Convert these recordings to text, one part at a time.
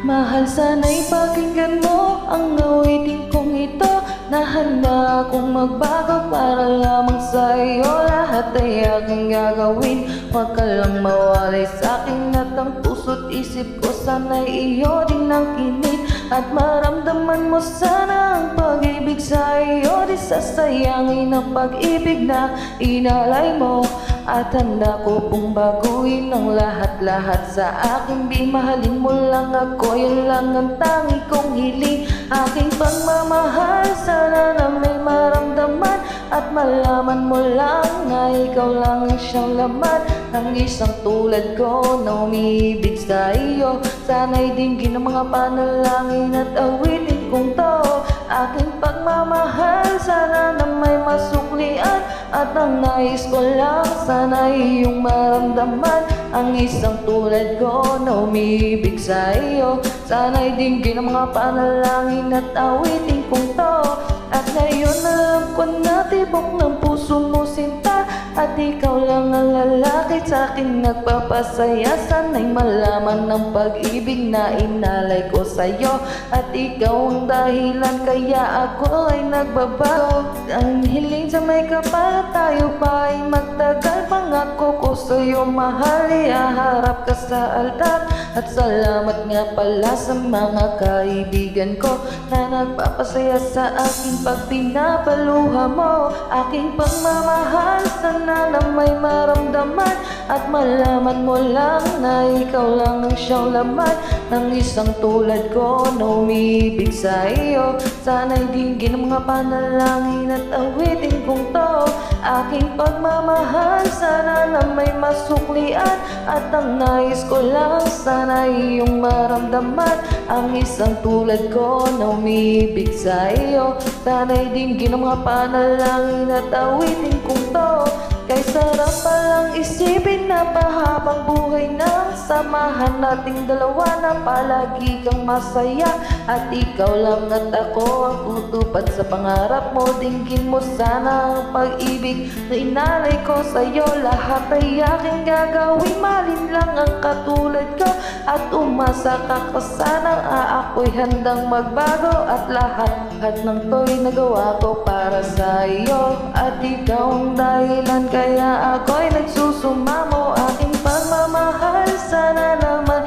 Mahal, sana'y pakinggan mo ang awitin kong ito, na handa akong magbago para lamang sa iyo. Lahat ay aking gagawin, huwag ka lang mawalay sa'kin. At ang puso't isip ko sana'y iyo din ang kinit, at maramdaman mo sana ang pag-ibig sa iyo. Di sasayangin ang pag-ibig na inalay mo, at handa ko pong baguhin ang lahat-lahat sa akin. Di mahalin mo lang ako, yun lang ang tangi kong hiling. Aking pagmamahal, sana na may maramdaman, at malaman mo lang na ikaw lang ang siyang laman ng isang tulad ko na umiibig sa iyo. Sana'y dinggin ang mga panalangin at awitin kong to. Aking pagmamahal, sana na may masuklian, at ang nais ko lang sana iyong maramdaman ang isang tulad ko na umiibig sa iyo. Sana'y dinggin ang mga panalangin at awitin kong to. At ngayon alam ko na tibok ng puso mo sinta, at ikaw lang ang lalaki sa'kin nagpapasaya. Sana'y malaman ng pag-ibig na inalay ko sa'yo, at ikaw ang dahilan kaya ako ay nagbabago. Ang hiling sa may kapal, tayo pa ay magtagal. Pangako ko sa'yo mahal, ihaharap ka sa altar. At salamat nga pala sa mga kaibigan ko na nagpapasaya sa akin pag pinapaluha mo. Aking pagmamahal, sana na may maramdaman, at malaman mo lang na ikaw lang ang siyang laman ng isang tulad ko na umiibig sa iyo. Sana'y dinggin ang mga panalangin at awitin kong to. Aking pagmamahal, sana na may masuklian, at ang nais ko lang sana iyong maramdaman ang isang tulad ko na umiibig sa iyo. Sana'y dinggin ang mga panalangin at awitin kong to. Kay sarap palang isipin na pahabang buhay na samahan nating dalawa, na palagi kang masaya, at ikaw lang at ako ang tutupad sa pangarap mo. Dinggin mo sana ang pag-ibig na inalay ko sa'yo. Lahat ay aking gagawin, malin lang ang katulad ko, at umasa ka sana ako'y handang magbago. At lahat ng to'y nagawa ko para sa iyo, at ikaw ang dahilan kaya ako'y nagsusumamo. Aking pagmamahal, sana naman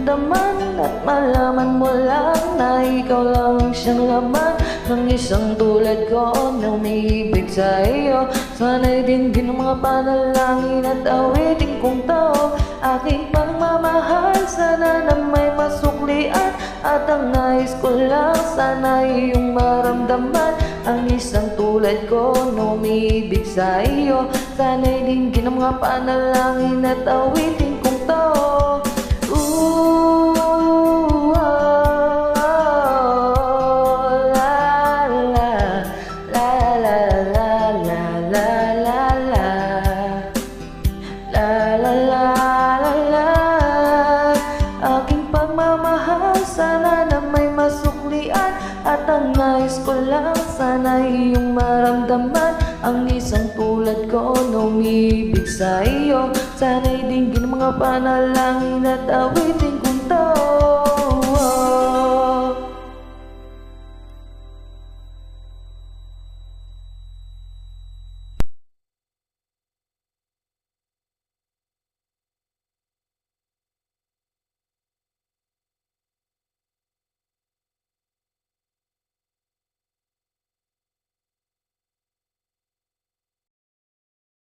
daman, at malaman mo lang na ikaw lang siyang laman ng isang tulad ko na umiibig sa iyo. Sana'y dinggin ang mga panalangin at awitin kong to. Aking pagmamahal, sana na may masuklian, at ang nais ko lang sana iyong maramdaman ang isang tulad ko na umiibig sa iyo. Sana'y dinggin ang mga panalangin at awitin kong to. Aking pagmamahal, sana na may masuklian, at ang nais ko lang sana iyong maramdaman ang isang tulad ko na umiibig sa iyo. Sana'y dinggin ang mga panalangin at awitin kong to.